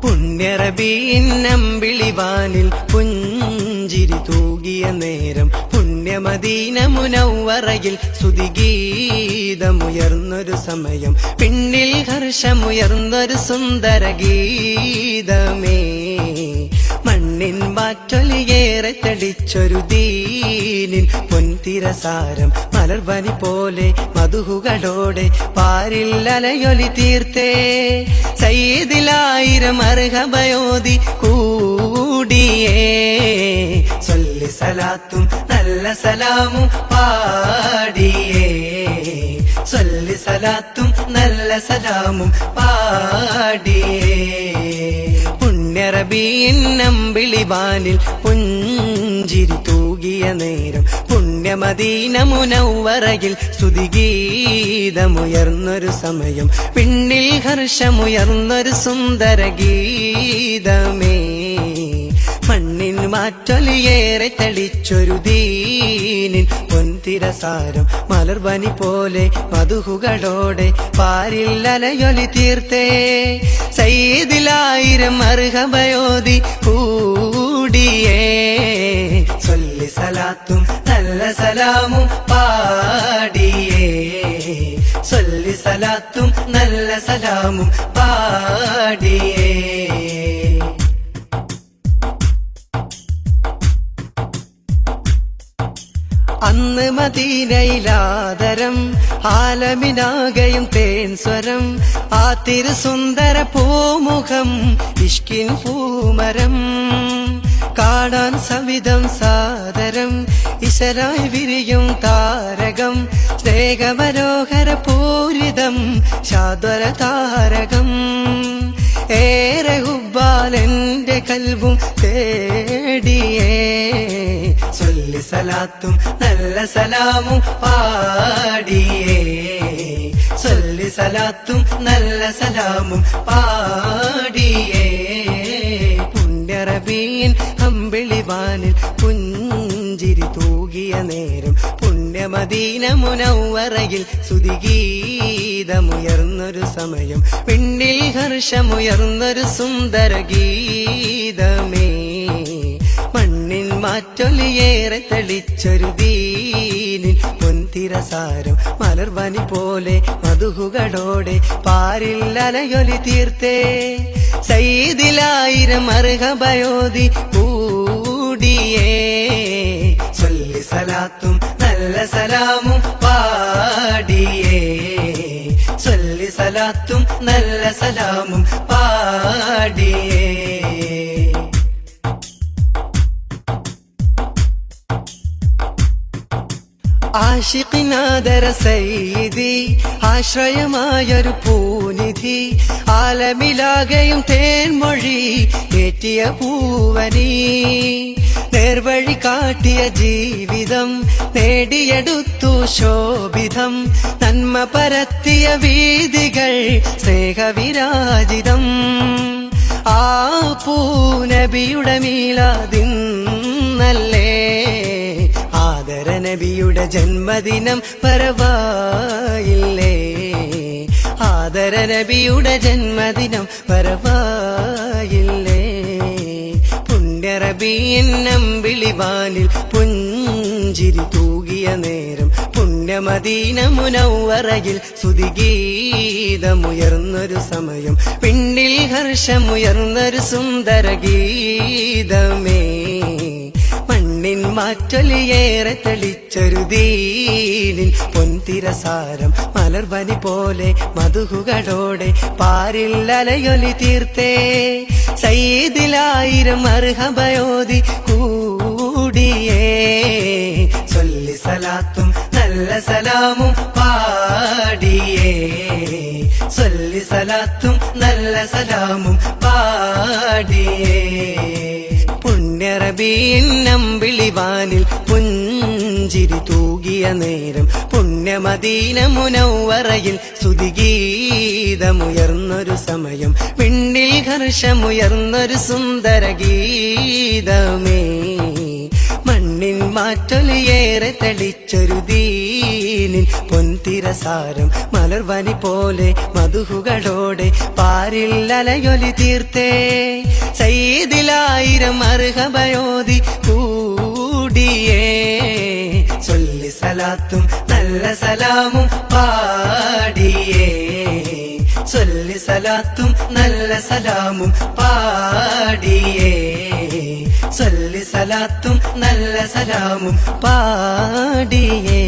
പുണ്യറബീൻ അമ്പിളിവാനിൽ പുഞ്ചിരി തൂകിയ നേരം പുണ്യമദീന മുനവ്വറയിൽ സ്തുതിഗീതമുയർന്നൊരു സമയം പിന്നിൽ ഹർഷമുയർന്നൊരു സുന്ദര ഗീതമേ മണ്ണിൻ മാറ്റൊലിയേറെ തടിച്ചൊരു ദീനിൻ പൊൻതിരസാരം മലർവനി പോലെ മധുഹുകളോടെ പാരിൽ അലയൊലി തീർത്തേ സയ്യിദിലായിരം മർഹബയോതി കൂടിയേ സ്വല്ലി സലാത്തും നല്ല സലാമും പാടിയേ സ്വല്ലി സലാത്തും നല്ല സലാമും പാടിയേ പുണ്യറബീൻ അമ്പിളിവാനിൽ പുഞ്ചിരി തൂകിയ നേരം പുണ്യമദീന മുനവ്വറയിൽ സ്തുതിഗീതമുയർന്നൊരു സമയം പിന്നിൽ ഹർഷമുയർന്നൊരു സുന്ദര ഗീതമേ മണ്ണിൻ മാറ്റൊലിയേറെ തളിച്ചൊരു ദീനിൻ പൊൻതിരസാരം മലർവനി പോലെ മധുഹുകളോടെ പാരിൽ അലയൊലി തീർത്തേ സയ്യിദിലായിരം മർഹബയോതി കൂടിയേ സ്വല്ലി സലാത്തും നല്ല സലാമും പാടിയേ സ്വല്ലി സലാത്തും നല്ല സലാമും പാടിയേ അന്ന് മദീനയിലാദരം ആലമിനാകയും തേൻ സ്വരം ആ തിരുസുന്ദര പൂമുഖം ഇഷ്കിൻ പൂമരം കാണാൻ സവിധം സാദരം ഇശരായി വിരിയും താരകം സ്നേഹമനോഹര പൂരിതം ശാദ്വര താരകം ഏറെ ഹുബ്ബാലെന്റെ കൽബും തേടിയേ സ്വല്ലി സലാത്തും നല്ല സലാമും പാടിയേ സ്വല്ലി സലാത്തും നല്ല സലാമും പാടിയേ പുണ്യറബീൻ അമ്പിളിവാനിൽ പുഞ്ചിരി തൂകിയ നേരം പുണ്യമദീന മുനവ്വറയിൽ സ്തുതിഗീതമുയർന്നൊരു സമയം പിന്നിൽ ഹർഷമുയർന്നൊരു സുന്ദര ഗീതമേ മണ്ണിൻ മാറ്റൊലിയേറെ തളിച്ചൊരു ദീനിൻ പൊൻതിരസാരം മലർവനി പോലെ മധുഹുകളോടെ പാരിൽ അലയൊലി തീർത്തേ സയ്യിദിലായിരം മർഹബയോതി കൂടിയേ സ്വല്ലി സലാത്തും നല്ല സലാമും പാടിയേ സ്വല്ലി സലാത്തും നല്ല സലാമും പാടിയേ ആശിഖിനാദര സയ്യിദി ആശ്രയമായൊരു പൂനിധി ആലമിലാകയും തേൻമൊഴി ഏറ്റിയ പൂവനി നേർവഴി കാട്ടിയ ജീവിതം നേടിയെടുത്തു ശോഭിതം നന്മ പരത്തിയ വീതികൾ സ്നേഹവിരാജിതം ആ പൂനബിയുടെ മീലാദിന്നല്ലേ ആദര നബിയുടെ ജന്മദിനം വരവായില്ലേ ആദര നബിയുടെ ജന്മദിനം വരവായില്ലേ പുണ്യറബീൻ അമ്പിളിവാനിൽ പുഞ്ചിരി തൂകിയ നേരം പുണ്യമദീന മുനവ്വറയിൽ സ്തുതിഗീതമുയർന്നൊരു സമയം പിന്നിൽ ഹർഷമുയർന്നൊരു സുന്ദര ഗീതമേ മണ്ണിൻ മാറ്റൊലിയേറെ തളിച്ചൊരു ദീനിൻ പൊൻതിരസാരം മലർവനി പോലെ മധുഹുകളോടെ പാരിൽ അലയൊലി തീർത്തേ സയ്യിദിലായിരം മർഹബയോതി കൂടിയേ സ്വല്ലി സലാത്തും നല്ല സലാമും പാടിയേ സ്വല്ലി സലാത്തും നല്ല സലാമും പാടിയേ പുണ്യറബീൻ അമ്പിളിവാനിൽ പുഞ്ചിരി തൂകിയ നേരം പുണ്യമദീന മുനവ്വറയിൽ സ്തുതിഗീതമുയർന്നൊരു സമയം പിന്നിൽ ഹർഷമുയർന്നൊരു സുന്ദര ഗീതമേ മണ്ണിൻ മാറ്റൊലിയേറെ തളിച്ചൊരു ദീനിൻ പൊൻതിര ചരിതസാരം മലർവനി പോലെ മധുഹുകളോടെ പാരിൽ അലയൊലി തീർത്തേ സയ്യിദിലായിരം മർഹബയോതി കൂടിയേ ചൊല്ലി സലാത്തും നല്ല സലാമും പാടിയേ ചൊല്ലി സലാത്തും നല്ല സലാമും പാടിയേ ചൊല്ലി സലാത്തും നല്ല സലാമും പാടിയേ